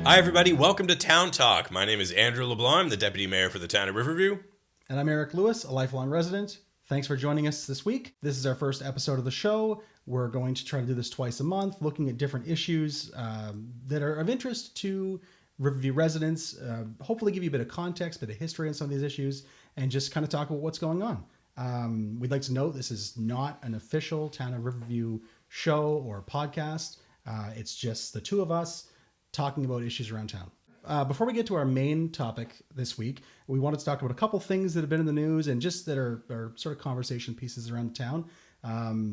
Hi, everybody. Welcome to Town Talk. My name is Andrew LeBlanc. I'm the Deputy Mayor for the town of Riverview. And I'm Eric Lewis, a lifelong resident. Thanks for joining us this week. This is our first episode of the show. We're going to try to do this twice a month, looking at different issues that are of interest to Riverview residents. Hopefully give you a bit of context, a bit of history on some of these issues, and just kind of talk about what's going on. We'd like to note this is not an official Town of Riverview show or podcast. It's just the two of us talking about issues around town. Before we get to our main topic this week, we wanted to talk about a couple things that have been in the news and just that are sort of conversation pieces around the town.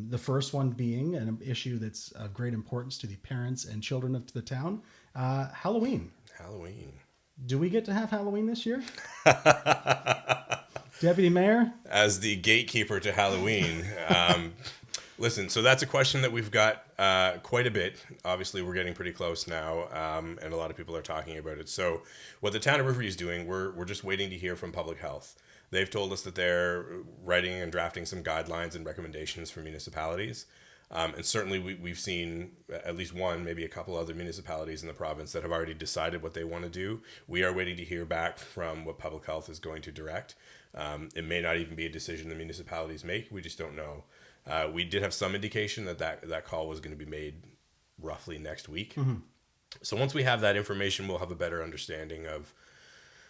The first one being an issue that's of great importance to the parents and children of the town, Halloween. Halloween. Do we get to have Halloween this year? Deputy Mayor? As the gatekeeper to Halloween, listen, so that's a question that we've got quite a bit. Obviously, we're getting pretty close now, and a lot of people are talking about it. So what the town of Riverview is doing, we're just waiting to hear from public health. They've told us that they're writing and drafting some guidelines and recommendations for municipalities. And certainly we've seen at least one, maybe a couple other municipalities in the province that have already decided what they want to do. We are waiting to hear back from what public health is going to direct. It may not even be a decision the municipalities make. We just don't know. We did have some indication that call was going to be made roughly next week. Mm-hmm. So once we have that information, we'll have a better understanding of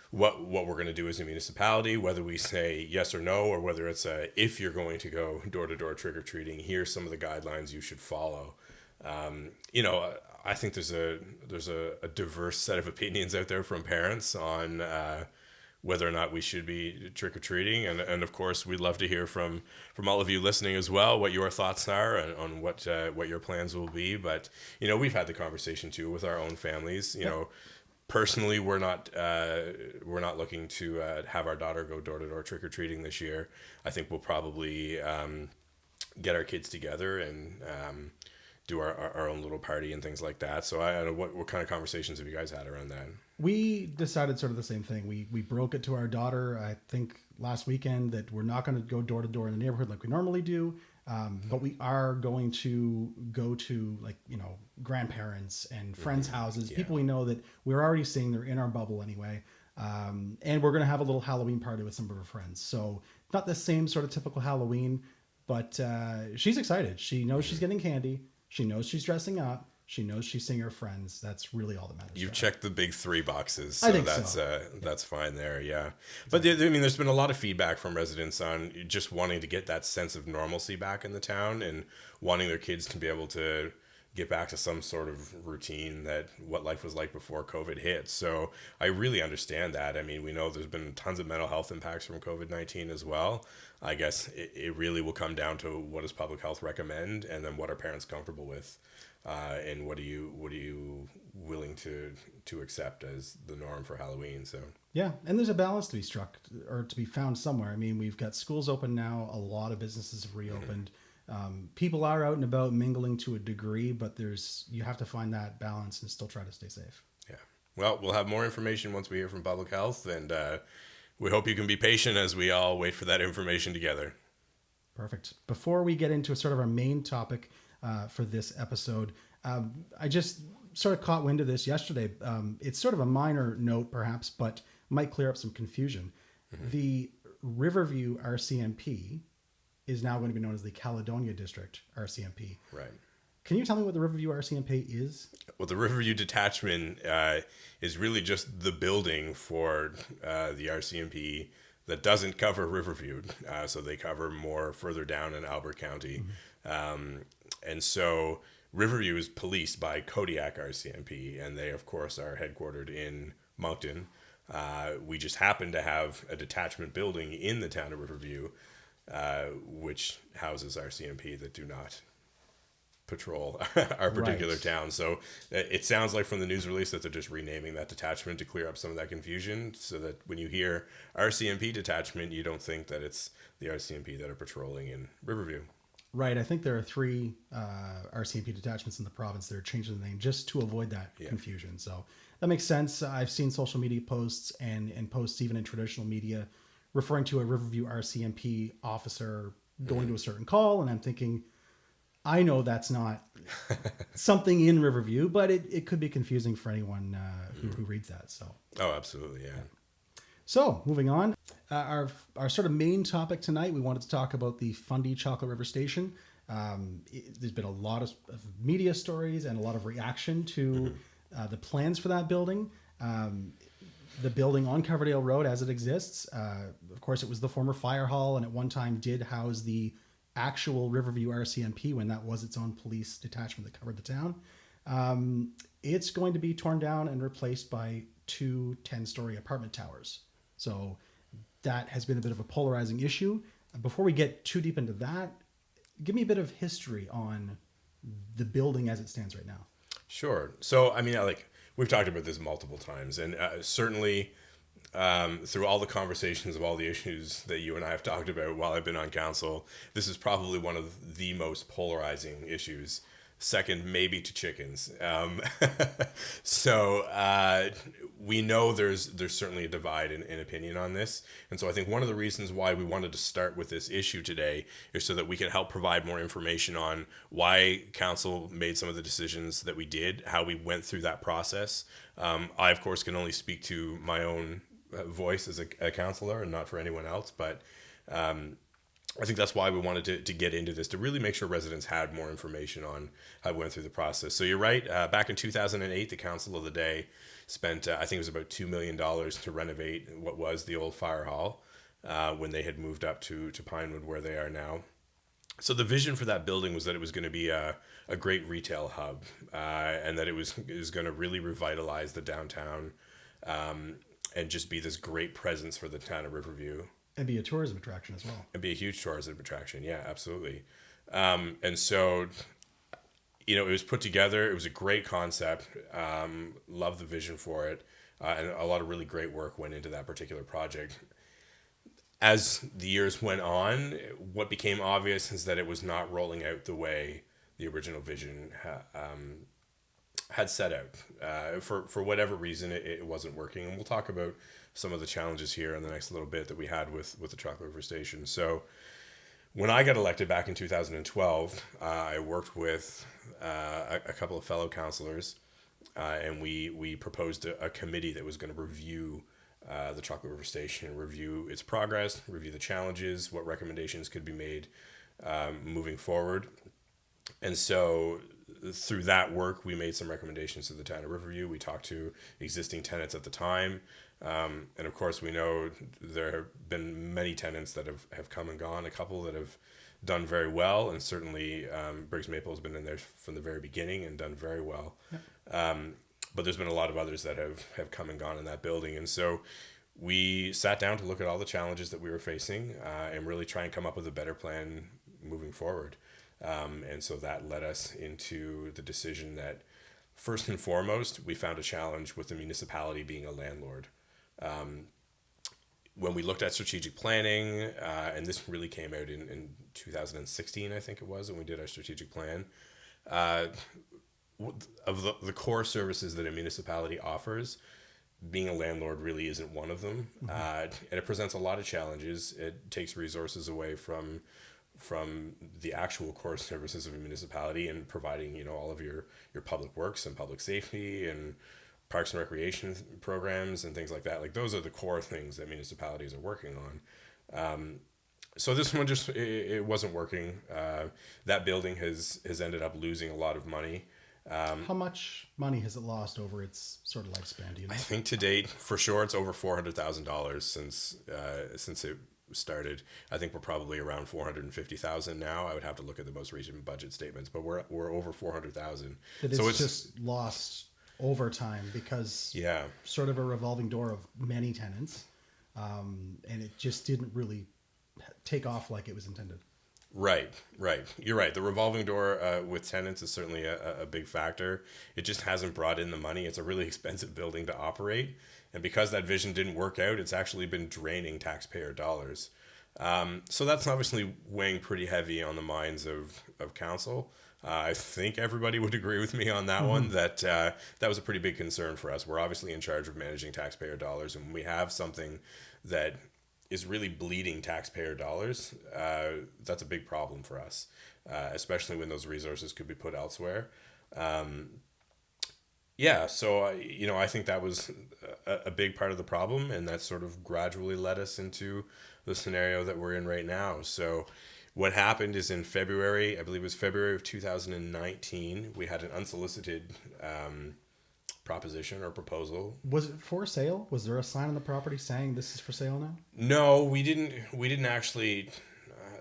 what we're going to do as a municipality, whether we say yes or no, or whether it's if you're going to go door-to-door trick-or-treating, here's some of the guidelines you should follow. I think there's a diverse set of opinions out there from parents on whether or not we should be trick-or-treating. And of course, we'd love to hear from all of you listening as well, what your thoughts are on what your plans will be. But, we've had the conversation too with our own families. Personally, we're not looking to have our daughter go door-to-door trick-or-treating this year. I think we'll probably get our kids together and do our own little party and things like that. So I don't know, what kind of conversations have you guys had around that? We decided sort of the same thing. We broke it to our daughter, I think, last weekend that we're not going to go door to door in the neighborhood like we normally do. But we are going to go to grandparents and friends' houses, people we know that we're already seeing. They're in our bubble anyway. And we're going to have a little Halloween party with some of her friends. So not the same sort of typical Halloween, but she's excited. She knows she's getting candy. She knows she's dressing up. She knows she's seeing her friends. That's really all that matters. You've checked the big 3 boxes, so I think that's fine there, yeah. But there's been a lot of feedback from residents on just wanting to get that sense of normalcy back in the town and wanting their kids to be able to get back to some sort of routine that what life was like before COVID hit. So I really understand that. I mean, we know there's been tons of mental health impacts from COVID-19 as well. I guess it really will come down to what does public health recommend, and then what are parents comfortable with. And what are you willing to accept as the norm for Halloween? So yeah, and there's a balance to be struck or to be found somewhere. I mean, we've got schools open now. A lot of businesses have reopened. People are out and about mingling to a degree, but you have to find that balance and still try to stay safe. Yeah. Well, we'll have more information once we hear from public health, and we hope you can be patient as we all wait for that information together. Perfect. Before we get into sort of our main topic for this episode, I just sort of caught wind of this yesterday. It's sort of a minor note, perhaps, but might clear up some confusion. Mm-hmm. The Riverview RCMP is now going to be known as the Caledonia District RCMP. Right. Can you tell me what the Riverview RCMP is? Well, the Riverview Detachment is really just the building for the RCMP that doesn't cover Riverview. So they cover more further down in Albert County. Mm-hmm. And so Riverview is policed by Kodiak RCMP, and they, of course, are headquartered in Moncton. We just happen to have a detachment building in the town of Riverview, which houses RCMP that do not patrol our particular town. So it sounds like from the news release that they're just renaming that detachment to clear up some of that confusion, so that when you hear RCMP detachment, you don't think that it's the RCMP that are patrolling in Riverview. Right. I think there are 3 RCMP detachments in the province that are changing the name just to avoid that confusion. So that makes sense. I've seen social media posts and posts even in traditional media referring to a Riverview RCMP officer going to a certain call. And I'm thinking, I know that's not something in Riverview, but it could be confusing for anyone who reads that. Oh, absolutely, yeah. So moving on, our sort of main topic tonight, we wanted to talk about the Fundy Chocolate River Station. There's been a lot of media stories and a lot of reaction to the plans for that building. The building on Coverdale Road as it exists. Of course, it was the former fire hall and at one time did house the actual Riverview RCMP when that was its own police detachment that covered the town. It's going to be torn down and replaced by two 10-story apartment towers. So that has been a bit of a polarizing issue. Before we get too deep into that, give me a bit of history on the building as it stands right now. Sure. So, I mean, like we've talked about this multiple times, and certainly through all the conversations of all the issues that you and I have talked about while I've been on council, this is probably one of the most polarizing issues. Second, maybe to chickens. So we know there's certainly a divide in opinion on this, and so I think one of the reasons why we wanted to start with this issue today is so that we can help provide more information on why council made some of the decisions that we did, how we went through that process. I of course can only speak to my own voice as a councillor and not for anyone else, but I think that's why we wanted to get into this, to really make sure residents had more information on how we went through the process. So you're right. Back in 2008, the council of the day spent, I think it was about $2 million to renovate what was the old fire hall when they had moved up to Pinewood where they are now. So the vision for that building was that it was going to be a great retail hub and that it was going to really revitalize the downtown and just be this great presence for the town of Riverview. And be a tourism attraction as well. And be a huge tourism attraction. Yeah, absolutely. And so, you know, it was put together. It was a great concept. Love the vision for it. And a lot of really great work went into that particular project. As the years went on, what became obvious is that it was not rolling out the way the original vision had set out. For whatever reason, it wasn't working. And we'll talk about some of the challenges here in the next little bit that we had with the Chocolate River Station. So when I got elected back in 2012, I worked with a couple of fellow councillors, and we proposed a committee that was going to review the Chocolate River Station, review its progress, review the challenges, what recommendations could be made moving forward. And so through that work, we made some recommendations to the town of Riverview. We talked to existing tenants at the time. And of course, we know there have been many tenants that have come and gone, a couple that have done very well. And certainly Briggs Maple has been in there from the very beginning and done very well. Yep. But there's been a lot of others that have come and gone in that building. And so we sat down to look at all the challenges that we were facing and really try and come up with a better plan moving forward. And so that led us into the decision that first and foremost, we found a challenge with the municipality being a landlord. When we looked at strategic planning, and this really came out in 2016, I think it was, when we did our strategic plan, of the core services that a municipality offers, being a landlord really isn't one of them. Mm-hmm. And it presents a lot of challenges. It takes resources away from the actual core services of a municipality and providing, you know, all of your public works and public safety and parks and recreation programs and things like that. Like those are the core things that municipalities are working on. So this one just, it wasn't working. That building has ended up losing a lot of money. How much money has it lost over its sort of lifespan? Do you know? I think to date, for sure, it's over $400,000 since it started. I think we're probably around 450,000 now. I would have to look at the most recent budget statements, but we're over 400,000. So it's just lost over time because sort of a revolving door of many tenants, and it just didn't really take off like it was intended. Right. You're right. The revolving door with tenants is certainly a big factor. It just hasn't brought in the money. It's a really expensive building to operate. And because that vision didn't work out, it's actually been draining taxpayer dollars. So that's obviously weighing pretty heavy on the minds of council. I think everybody would agree with me on that one, that that was a pretty big concern for us. We're obviously in charge of managing taxpayer dollars, and when we have something that is really bleeding taxpayer dollars, that's a big problem for us, especially when those resources could be put elsewhere. Yeah, so I think that was a big part of the problem, and that sort of gradually led us into the scenario that we're in right now. So, what happened is in February, I believe it was February of 2019, we had an unsolicited proposition or proposal. Was it for sale? Was there a sign on the property saying this is for sale now? No, we didn't. We didn't actually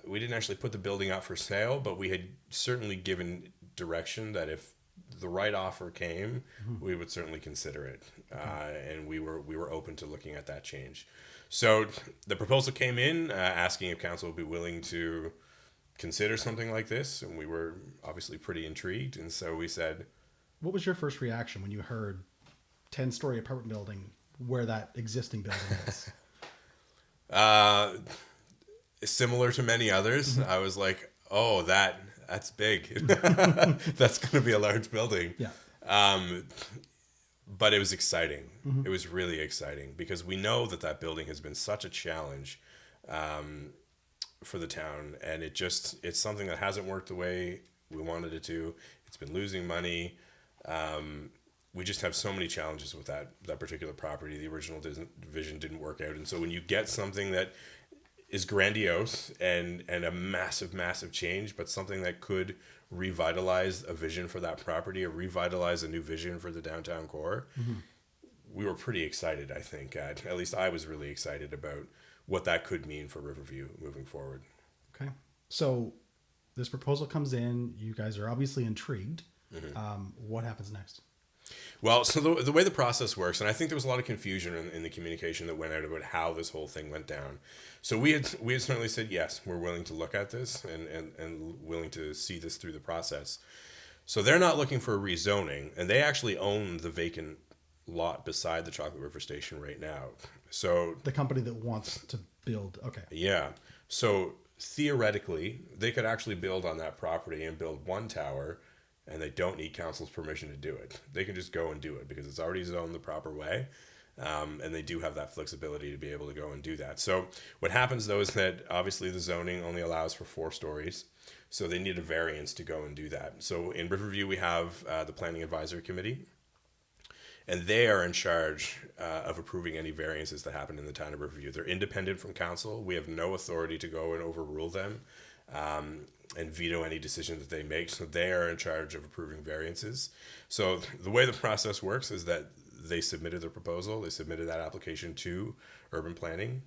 put the building up for sale, but we had certainly given direction that if the right offer came, we would certainly consider it, and we were open to looking at that change. So the proposal came in asking if council would be willing to consider something like this, and we were obviously pretty intrigued, and so we said, What was your first reaction when you heard 10-story apartment building where that existing building is? similar to many others, I was like, oh, that's big. That's going to be a large building. Yeah. But it was exciting. It was really exciting because we know that building has been such a challenge for the town, and it's something that hasn't worked the way we wanted it to. It's been losing money. We just have so many challenges with that particular property. The original vision didn't work out, and so when you get something that is grandiose and a massive change, but something that could revitalize a vision for that property or revitalize a new vision for the downtown core, we were pretty excited, I think. At least I was really excited about what that could mean for Riverview moving forward. Okay. So this proposal comes in. You guys are obviously intrigued. What happens next? Well, so the way the process works, and I think there was a lot of confusion in the communication that went out about how this whole thing went down. So we had certainly said, yes, we're willing to look at this and willing to see this through the process. So they're not looking for a rezoning, and they actually own the vacant lot beside the Chocolate River Station right now. So The company that wants to build. Okay. yeah, so theoretically, they could actually build on that property and build one tower, and they don't need council's permission to do it. They can just go and do it because it's already zoned the proper way. And they do have that flexibility to be able to go and do that. So what happens though is that obviously the zoning only allows for 4 stories. So they need a variance to go and do that. So in Riverview, we have the Planning Advisory Committee, and they are in charge of approving any variances that happen in the town of Riverview. They're independent from council. We have no authority to go and overrule them and veto any decision that they make. So they are in charge of approving variances. So the way the process works is that they submitted their proposal. They submitted that application to urban planning.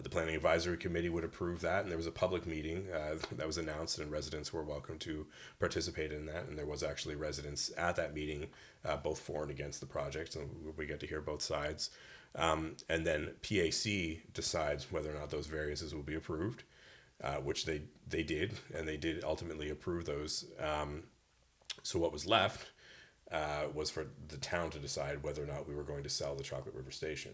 The Planning Advisory Committee would approve that, and there was a public meeting that was announced, and residents were welcome to participate in that. And there was actually residents at that meeting, both for and against the project, so we get to hear both sides. And then PAC decides whether or not those variances will be approved, which they did, and they did ultimately approve those. So what was left was for the town to decide whether or not we were going to sell the Chocolate River Station.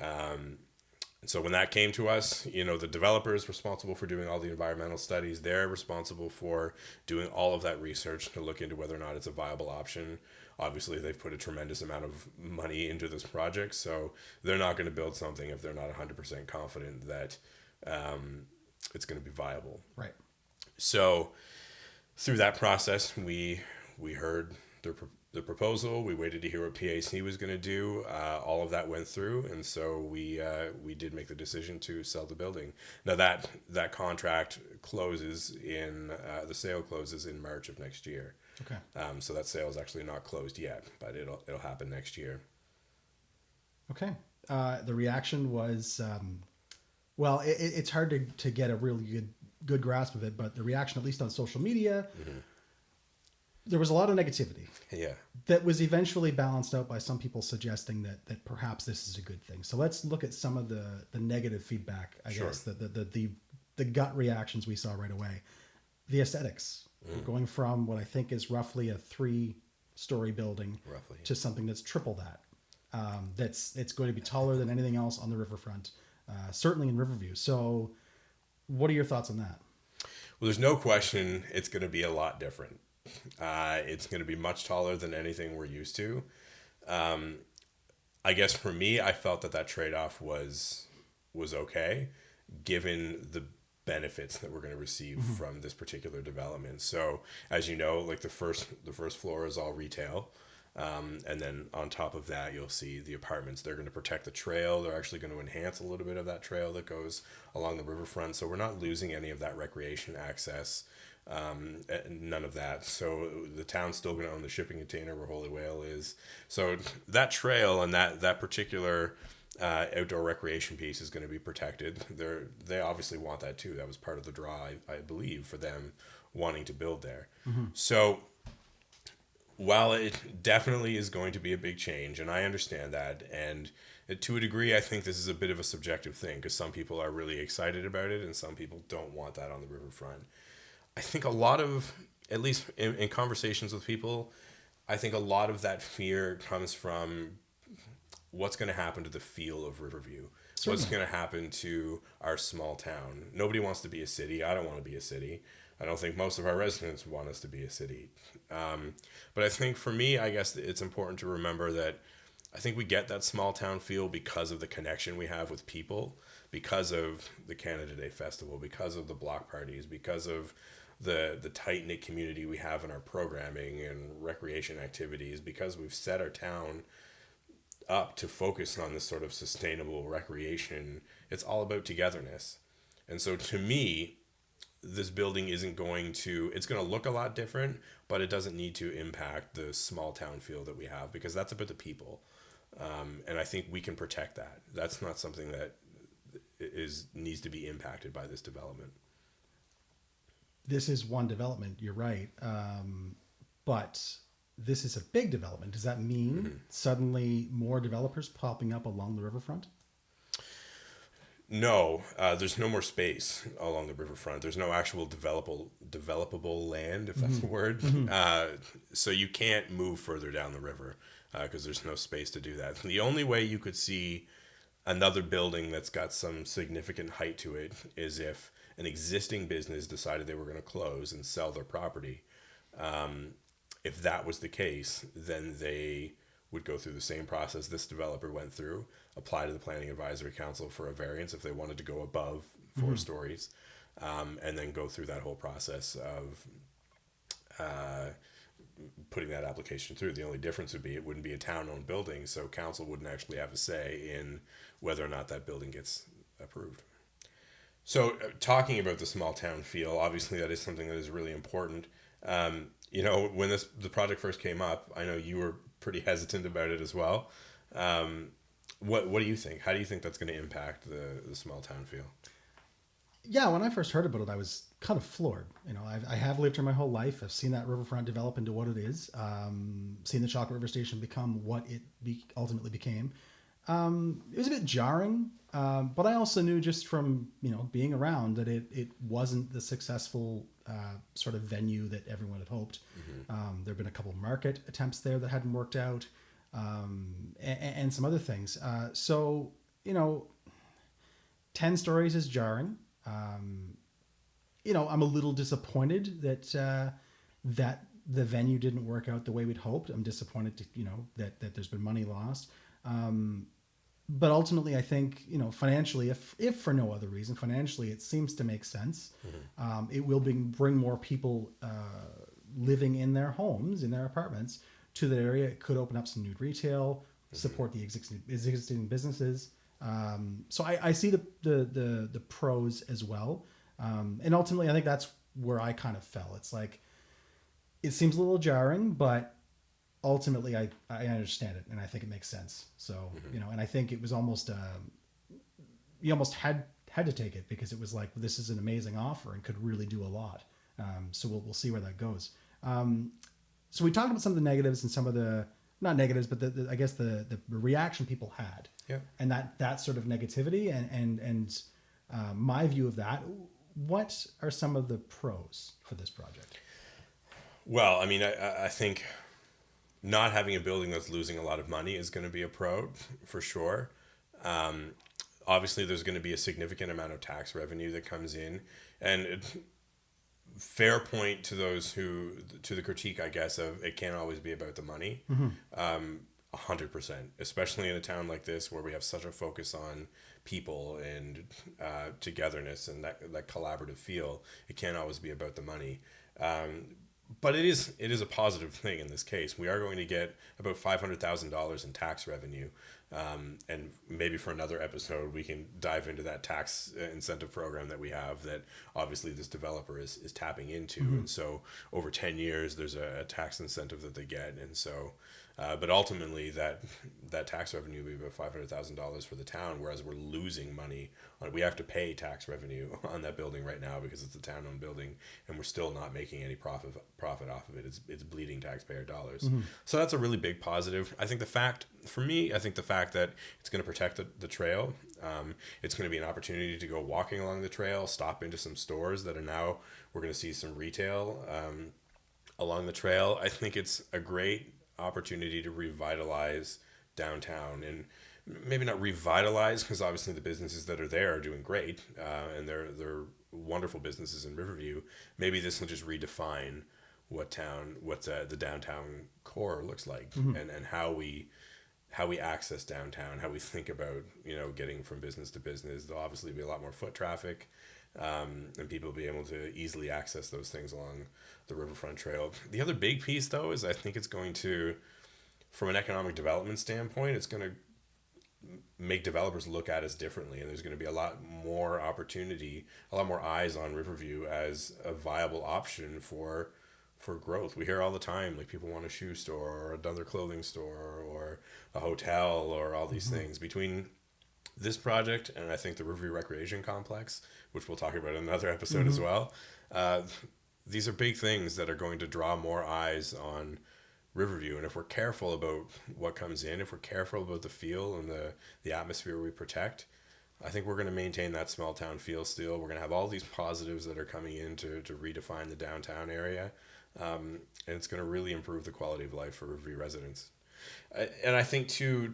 And so when that came to us, the developer is responsible for doing all the environmental studies. They're responsible for doing all of that research to look into whether or not it's a viable option. Obviously, they've put a tremendous amount of money into this project, so they're not going to build something if they're not 100% confident that it's going to be viable. Right. So through that process, we heard the proposal. We waited to hear what PAC was going to do. All of that went through, and so we did make the decision to sell the building. Now that contract closes the sale closes in March of next year. Okay. So that sale is actually not closed yet, but it'll happen next year. Okay. The reaction was, it's hard to get a really good grasp of it, but the reaction, at least on social media, there was a lot of negativity. Yeah. That was eventually balanced out by some people suggesting that perhaps this is a good thing. So let's look at some of the negative feedback, I Sure. guess, the gut reactions we saw right away. The aesthetics, going from what I think is roughly a 3-story building to something that's triple that. It's going to be taller than anything else on the riverfront, certainly in Riverview. So what are your thoughts on that? Well, there's no question it's going to be a lot different. It's going to be much taller than anything we're used to. I guess for me, I felt that trade-off was was okay, given the benefits that we're going to receive from this particular development. So as you know, like the first floor is all retail. And then on top of that, you'll see the apartments. They're going to protect the trail. They're actually going to enhance a little bit of that trail that goes along the riverfront. So we're not losing any of that recreation access, none of that. So the town's still going to own the shipping container where Holy Whale is. So that trail and that particular outdoor recreation piece is going to be protected. They obviously want that too. That was part of the draw, I believe, for them wanting to build there. So while it definitely is going to be a big change, and I understand that, and to a degree, I think this is a bit of a subjective thing because some people are really excited about it and some people don't want that on the riverfront. I think a lot of, at least in conversations with people, I think a lot of that fear comes from what's going to happen to the feel of Riverview. Certainly. What's going to happen to our small town? Nobody wants to be a city. I don't want to be a city. I don't think most of our residents want us to be a city. But I think for me, I guess it's important to remember that I think we get that small town feel because of the connection we have with people, because of the Canada Day Festival, because of the block parties, because of the tight-knit community we have in our programming and recreation activities, because we've set our town up to focus on this sort of sustainable recreation. It's all about togetherness. And so to me, this building isn't going to, it's going to look a lot different, but it doesn't need to impact the small town feel that we have because that's about the people. And I think we can protect that. That's not something that needs to be impacted by this development. This is one development, you're right. But this is a big development. Does that mean suddenly more developers popping up along the riverfront? No, there's no more space along the riverfront. There's no actual developable land, if that's the word. So you can't move further down the river because there's no space to do that. The only way you could see another building that's got some significant height to it is if an existing business decided they were going to close and sell their property. If that was the case, then they would go through the same process this developer went through, apply to the Planning Advisory Council for a variance if they wanted to go above 4 stories, and then go through that whole process of putting that application through. The only difference would be it wouldn't be a town-owned building, so council wouldn't actually have a say in whether or not that building gets approved. So talking about the small town feel, obviously that is something that is really important. You know, when the project first came up, I know you were pretty hesitant about it as well. What do you think? How do you think that's going to impact the small town feel? Yeah, when I first heard about it, I was kind of floored. You know, I have lived here my whole life. I've seen that riverfront develop into what it is. Seen the Chocolate River Station become what it ultimately became. It was a bit jarring, but I also knew just from being around that it wasn't the successful sort of venue that everyone had hoped. There've been a couple of market attempts there that hadn't worked out, and some other things. So 10 stories is jarring. I'm a little disappointed that that the venue didn't work out the way we'd hoped. I'm disappointed that there's been money lost. But ultimately, I think, financially, if for no other reason, financially, it seems to make sense. It will bring more people living in their homes, in their apartments, to the area. It could open up some new retail, support the existing businesses. So I see the pros as well. And ultimately, I think that's where I kind of fell. It's like, it seems a little jarring, but ultimately I understand it and I think it makes sense. So, and I think it was almost, you almost had to take it because it was like, this is an amazing offer and could really do a lot. So we'll see where that goes. So we talked about some of the negatives and some of the, not negatives, but I guess the reaction people had. Yeah. And that sort of negativity and my view of that. What are some of the pros for this project? Well, I mean, I think not having a building that's losing a lot of money is going to be a pro for sure. Obviously, there's going to be a significant amount of tax revenue that comes in, and fair point to those to the critique, I guess, of it can't always be about the money. 100%, especially in a town like this where we have such a focus on people and togetherness and that collaborative feel. It can't always be about the money. But it is a positive thing in this case. We are going to get about $500,000 in tax revenue, and maybe for another episode we can dive into that tax incentive program that we have that obviously this developer is tapping into. And so over 10 years there's a tax incentive that they get, and so but ultimately that tax revenue will be about $500,000 for the town, whereas we're losing money on it. We have to pay tax revenue on that building right now because it's a town-owned building, and we're still not making any profit off of it. It's bleeding taxpayer dollars. So that's a really big positive. I think the fact that it's going to protect the trail, it's going to be an opportunity to go walking along the trail, stop into some stores that are now, we're going to see some retail along the trail. I think it's a great opportunity to revitalize downtown, and maybe not revitalize because obviously the businesses that are there are doing great, and they're wonderful businesses in Riverview. Maybe this will just redefine what the downtown core looks like, and how we access downtown, how we think about getting from business to business. There'll obviously be a lot more foot traffic, and people will be able to easily access those things along the Riverfront Trail. The other big piece, though, is I think it's going to, from an economic development standpoint, it's going to make developers look at us differently, and there's going to be a lot more opportunity, a lot more eyes on Riverview as a viable option for growth. We hear all the time, like, people want a shoe store or another clothing store or a hotel or all these things. Between this project and I think the Riverview Recreation Complex, which we'll talk about in another episode as well, these are big things that are going to draw more eyes on Riverview. And if we're careful about what comes in, if we're careful about the feel and the atmosphere we protect, I think we're going to maintain that small town feel still. We're going to have all these positives that are coming in to redefine the downtown area. And it's going to really improve the quality of life for Riverview residents. And I think too,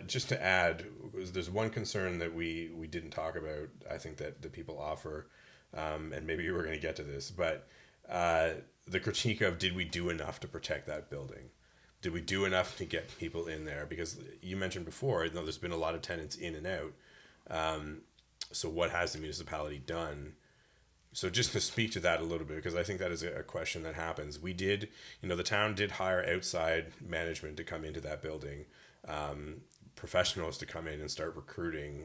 just to add, there's one concern that we didn't talk about, I think that people offer, and maybe we're going to get to this, but the critique of, did we do enough to protect that building? Did we do enough to get people in there? Because you mentioned before, there's been a lot of tenants in and out. So what has the municipality done? So just to speak to that a little bit, because I think that is a question that happens. We did, the town did hire outside management to come into that building, professionals to come in and start recruiting,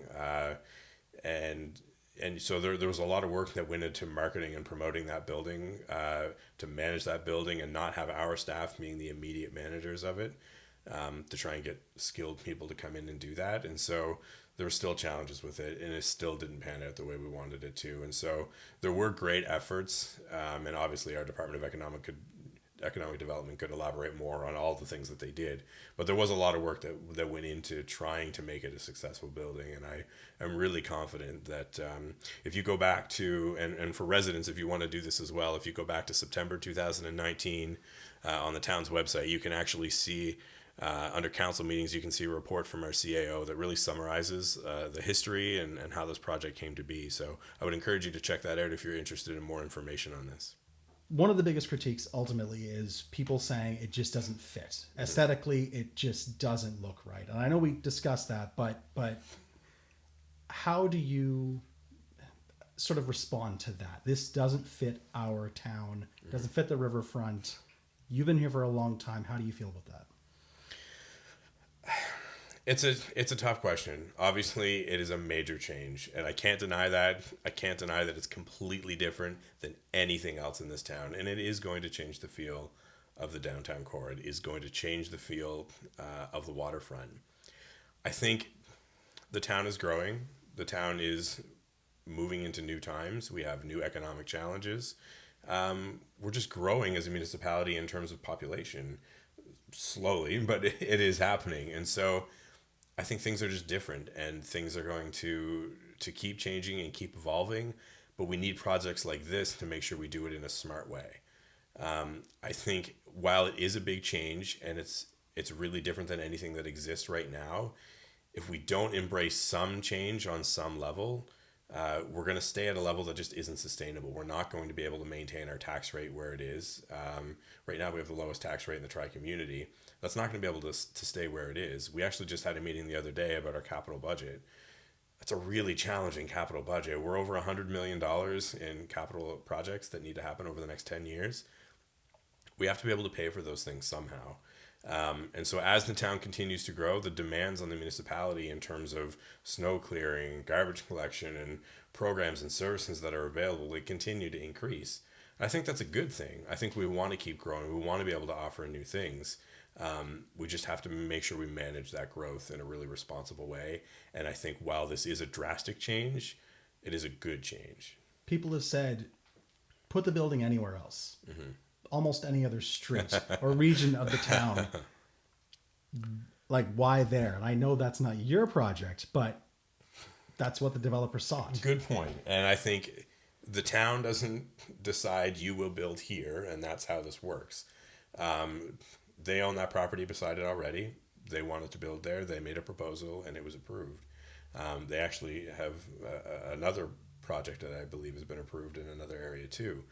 and so there was a lot of work that went into marketing and promoting that building, to manage that building and not have our staff being the immediate managers of it, to try and get skilled people to come in and do that. And so there were still challenges with it, and it still didn't pan out the way we wanted it to. And so there were great efforts, and obviously our Department of Economic Development could elaborate more on all the things that they did. But there was a lot of work that went into trying to make it a successful building, and I'm really confident that if you go back to, and for residents, if you want to do this as well, if you go back to September 2019 on the town's website, you can actually see, under council meetings, you can see a report from our CAO that really summarizes the history and how this project came to be. So I would encourage you to check that out if you're interested in more information on this. One of the biggest critiques ultimately is people saying it just doesn't fit. Aesthetically, it just doesn't look right. And I know we discussed that, but how do you sort of respond to that? This doesn't fit our town, doesn't fit the riverfront. You've been here for a long time. How do you feel about that? It's a tough question. Obviously, it is a major change, and I can't deny that. I can't deny that it's completely different than anything else in this town, and it is going to change the feel of the downtown core. It is going to change the feel of the waterfront. I think the town is growing. The town is moving into new times. We have new economic challenges. We're just growing as a municipality in terms of population, slowly, but it is happening. And so I think things are just different, and things are going to keep changing and keep evolving, but we need projects like this to make sure we do it in a smart way. I think while it is a big change and it's really different than anything that exists right now, if we don't embrace some change on some level, we're going to stay at a level that just isn't sustainable. We're not going to be able to maintain our tax rate where it is. Right now, we have the lowest tax rate in the tri-community. That's not going to be able to stay where it is. We actually just had a meeting the other day about our capital budget. It's a really challenging capital budget. We're over $100 million in capital projects that need to happen over the next 10 years. We have to be able to pay for those things somehow. And so as the town continues to grow, the demands on the municipality in terms of snow clearing, garbage collection, and programs and services that are available, they continue to increase. I think that's a good thing. I think we want to keep growing. We want to be able to offer new things. We just have to make sure we manage that growth in a really responsible way. And I think while this is a drastic change, it is a good change. People have said, put the building anywhere else. Almost any other street or region of the town. Like, why there? And I know that's not your project, but that's what the developer sought. Good point. And I think the town doesn't decide you will build here, and that's how this works. They own that property beside it already. They wanted to build there. They made a proposal, and it was approved. They actually have another project that I believe has been approved in another area too.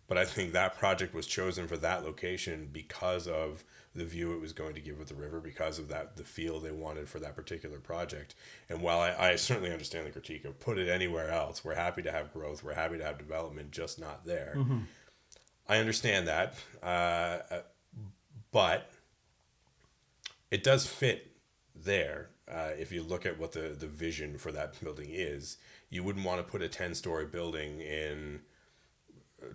But I think that project was chosen for that location because of the view it was going to give with the river, because of that the feel they wanted for that particular project. And while I certainly understand the critique of put it anywhere else, we're happy to have growth, we're happy to have development, just not there. I understand that, but it does fit there. If you look at what the vision for that building is, you wouldn't want to put a 10-story building in,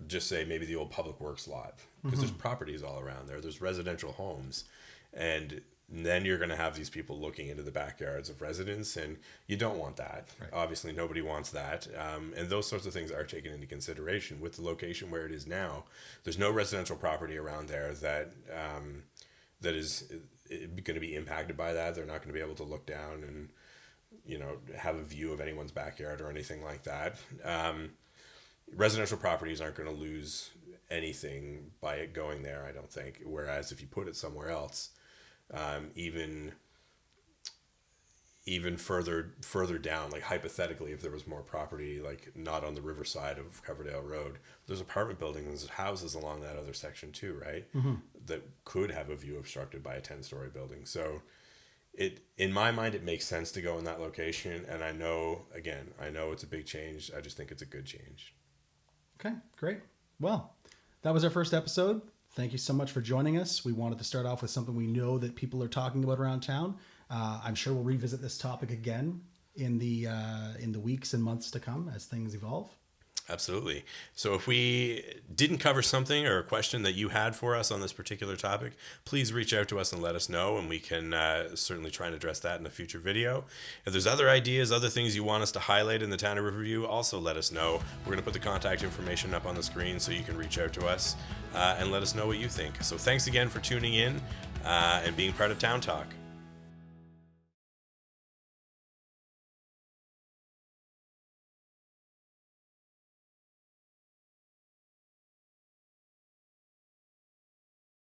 just say maybe the old public works lot, because there's properties all around there. There's residential homes, and then you're going to have these people looking into the backyards of residents, and you don't want that. Right. Obviously, nobody wants that. And those sorts of things are taken into consideration with the location where it is now. There's no residential property around there that is going to be impacted by that. They're not going to be able to look down and, have a view of anyone's backyard or anything like that. Residential properties aren't going to lose anything by it going there, I don't think. Whereas if you put it somewhere else, even further down, like hypothetically, if there was more property, like not on the riverside of Coverdale Road, there's apartment buildings, there's houses along that other section too, right? That could have a view obstructed by a 10-story building. So in my mind, it makes sense to go in that location. And I know it's a big change. I just think it's a good change. Okay, great. Well, that was our first episode. Thank you so much for joining us. We wanted to start off with something we know that people are talking about around town. I'm sure we'll revisit this topic again in the weeks and months to come as things evolve. Absolutely. So if we didn't cover something or a question that you had for us on this particular topic, please reach out to us and let us know, and we can certainly try and address that in a future video. If there's other ideas, other things you want us to highlight in the town of Riverview, also let us know. We're going to put the contact information up on the screen so you can reach out to us and let us know what you think. So thanks again for tuning in and being part of Town Talk.